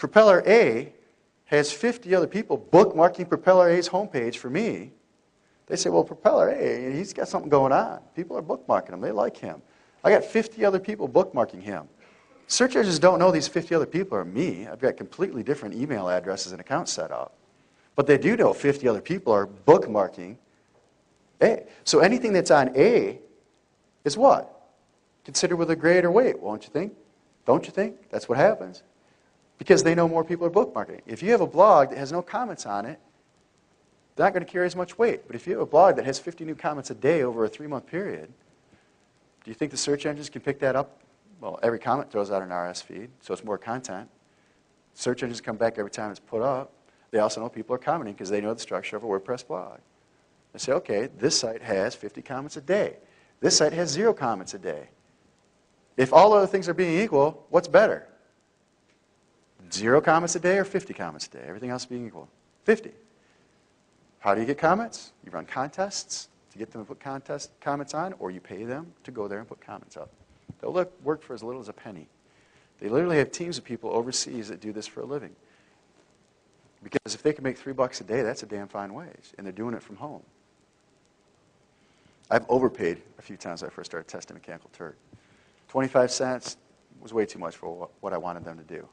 Propeller A has 50 other people bookmarking Propeller A's homepage for me. They say, well, Propeller A, he's got something going on. People are bookmarking him. They like him. I got 50 other people bookmarking him. Search engines don't know these 50 other people are me. I've got completely different email addresses and accounts set up. But they do know 50 other people are bookmarking A. So anything that's on A is what? Considered with a greater weight, won't you think? Don't you think? That's what happens. Because they know more people are bookmarking. If you have a blog that has no comments on it, they're not going to carry as much weight. But if you have a blog that has 50 new comments a day over a 3-month period, do you think the search engines can pick that up? Well, every comment throws out an RSS feed, so it's more content. Search engines come back every time it's put up. They also know people are commenting because they know the structure of a WordPress blog. They say, okay, this site has 50 comments a day. This site has 0 comments a day. If all other things are being equal, what's better? 0 comments a day or 50 comments a day? Everything else being equal. 50. How do you get comments? You run contests to get them to put comments on, or you pay them to go there and put comments up. They'll work for as little as a penny. They literally have teams of people overseas that do this for a living. Because if they can make $3 a day, that's a damn fine wage, and they're doing it from home. I've overpaid a few times when I first started testing Mechanical Turk. 25 cents was way too much for what I wanted them to do.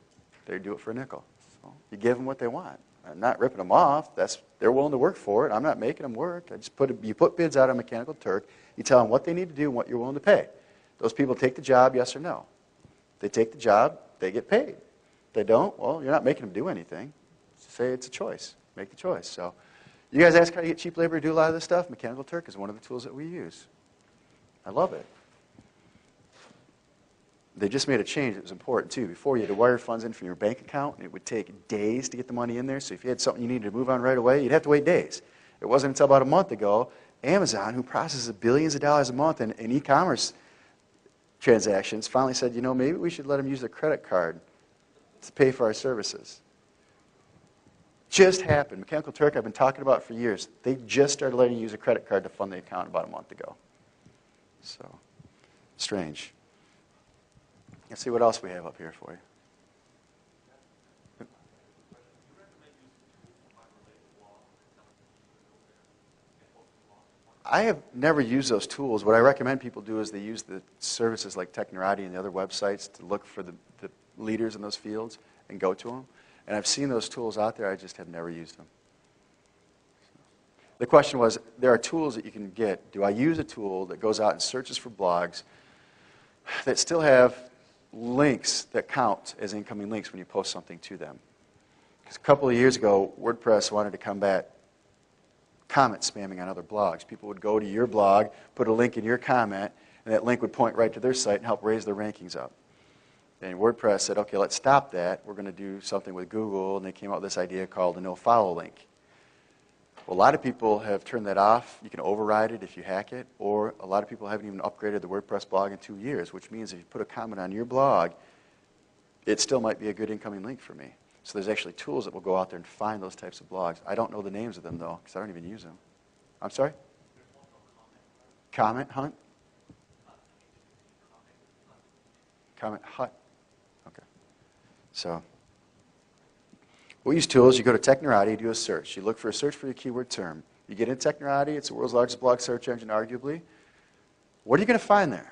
They'd do it for a nickel. So you give them what they want. I'm not ripping them off. They're willing to work for it. I'm not making them work. You put bids out on Mechanical Turk. You tell them what they need to do and what you're willing to pay. Those people take the job, yes or no. They take the job, they get paid. They don't, well, you're not making them do anything. Say it's a choice. Make the choice. So you guys ask how to get cheap labor to do a lot of this stuff? Mechanical Turk is one of the tools that we use. I love it. They just made a change that was important, too. Before, you had to wire funds in from your bank account, and it would take days to get the money in there. So if you had something you needed to move on right away, you'd have to wait days. It wasn't until about a month ago, Amazon, who processes billions of dollars a month in e-commerce transactions, finally said, you know, maybe we should let them use their credit card to pay for our services. Just happened. Mechanical Turk I've been talking about for years. They just started letting you use a credit card to fund the account about a month ago. So, strange. Let's see what else we have up here for you. I have never used those tools. What I recommend people do is they use the services like Technorati and the other websites to look for the leaders in those fields and go to them. And I've seen those tools out there. I just have never used them. The question was, there are tools that you can get. Do I use a tool that goes out and searches for blogs that still have links that count as incoming links when you post something to them? Because a couple of years ago, WordPress wanted to combat comment spamming on other blogs. People would go to your blog, put a link in your comment, and that link would point right to their site and help raise their rankings up. And WordPress said, okay, let's stop that. We're going to do something with Google, and they came up with this idea called a no-follow link. Well, a lot of people have turned that off. You can override it if you hack it, or a lot of people haven't even upgraded the WordPress blog in 2 years, which means if you put a comment on your blog, it still might be a good incoming link for me. So there's actually tools that will go out there and find those types of blogs. I don't know the names of them, though, because I don't even use them. I'm sorry? Comment Hunt? Comment Hut. Okay. So we use tools. You go to Technorati, you do a search. You look for a search for your keyword term. You get into Technorati. It's the world's largest blog search engine, arguably. What are you going to find there?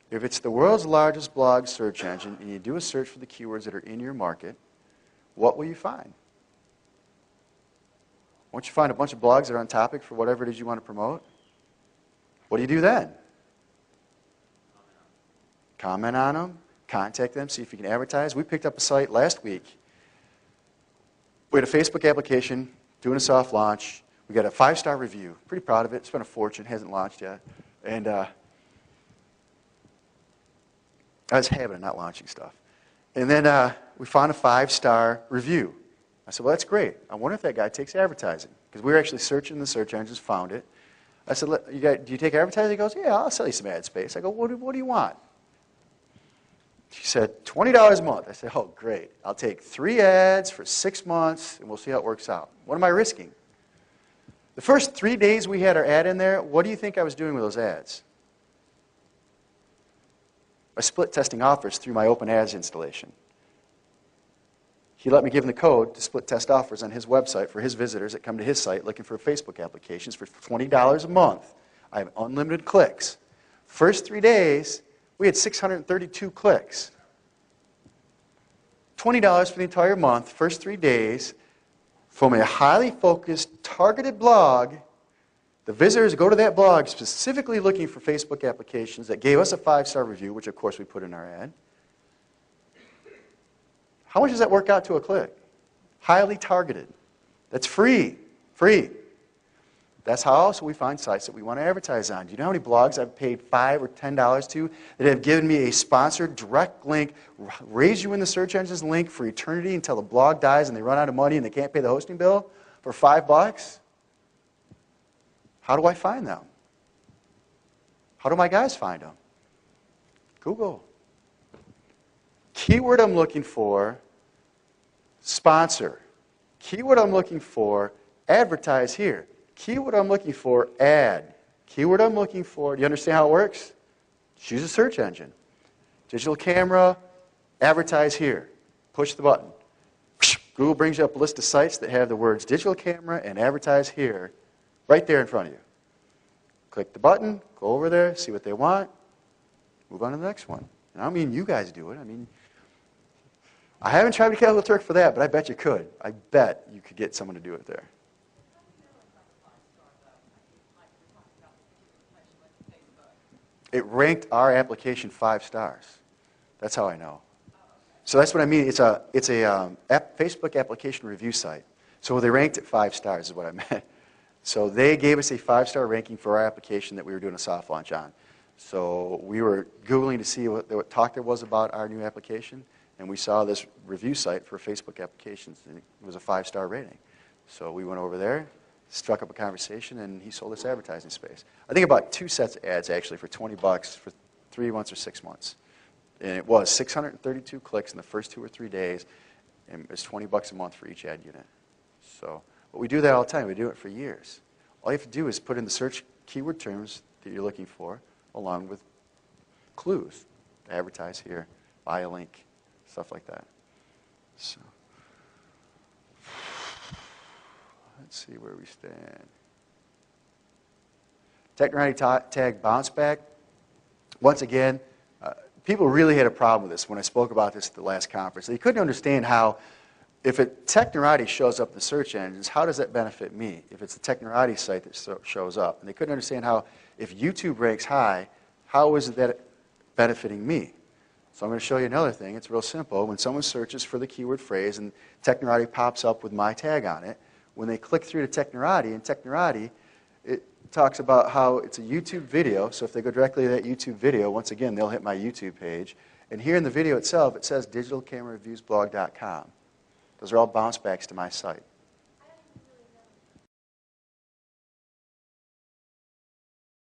If it's the world's largest blog search engine and you do a search for the keywords that are in your market, what will you find? Once you find a bunch of blogs that are on topic for whatever it is you want to promote, what do you do then? Comment on them, contact them, see if you can advertise. We picked up a site last week. We had a Facebook application, doing a soft launch. We got a 5-star review. Pretty proud of it. Spent a fortune, hasn't launched yet. And I was having it, not launching stuff. And then we found a 5-star review. I said, well, that's great. I wonder if that guy takes advertising. Because we were actually searching the search engines, found it. I said, do you take advertising? He goes, yeah, I'll sell you some ad space. I go, what do you want? She said, $20 a month. I said, oh, great. I'll take 3 ads for 6 months, and we'll see how it works out. What am I risking? The first 3 days we had our ad in there, what do you think I was doing with those ads? I split testing offers through my Open Ads installation. He let me give him the code to split test offers on his website for his visitors that come to his site looking for Facebook applications for $20 a month. I have unlimited clicks. First 3 days, we had 632 clicks. $20 for the entire month, first 3 days, from a highly focused, targeted blog. The visitors go to that blog specifically looking for Facebook applications that gave us a 5-star review, which of course we put in our ad. How much does that work out to a click? Highly targeted. That's free. Free. That's how also we find sites that we want to advertise on. Do you know how many blogs I've paid $5 or $10 to that have given me a sponsored direct link, raise you in the search engine's link for eternity until the blog dies and they run out of money and they can't pay the hosting bill for $5? How do I find them? How do my guys find them? Google. Keyword I'm looking for, sponsor. Keyword I'm looking for, advertise here. Keyword I'm looking for, ad. Keyword I'm looking for, do you understand how it works? Just use a search engine. Digital camera, advertise here. Push the button. Google brings you up a list of sites that have the words digital camera and advertise here right there in front of you. Click the button, go over there, see what they want, move on to the next one. And I don't mean you guys do it. I mean, I haven't tried to get a trick for that, but I bet you could. I bet you could get someone to do it there. It ranked our application 5 stars. That's how I know. So that's what I mean. It's a Facebook application review site. So they ranked it 5 stars is what I meant. So they gave us a 5-star ranking for our application that we were doing a soft launch on. So we were Googling to see what talk there was about our new application, and we saw this review site for Facebook applications, and it was a 5-star rating. So we went over there, struck up a conversation, and he sold us advertising space. I think about 2 sets of ads, actually, for $20 for 3 months or 6 months. And it was 632 clicks in the first 2 or 3 days, and it was $20 a month for each ad unit. So, but we do that all the time. We do it for years. All you have to do is put in the search keyword terms that you're looking for, along with clues. Advertise here, buy a link, stuff like that. So, let's see where we stand. Technorati tag bounce back. Once again, people really had a problem with this when I spoke about this at the last conference. They couldn't understand how, if Technorati shows up in the search engines, how does that benefit me? If it's the Technorati site that shows up. And they couldn't understand how, if YouTube ranks high, how is that benefiting me? So I'm going to show you another thing. It's real simple. When someone searches for the keyword phrase and Technorati pops up with my tag on it, when they click through to Technorati, and Technorati, it talks about how it's a YouTube video. So if they go directly to that YouTube video, once again, they'll hit my YouTube page. And here in the video itself, it says digitalcamerareviewsblog.com. Those are all bounce backs to my site.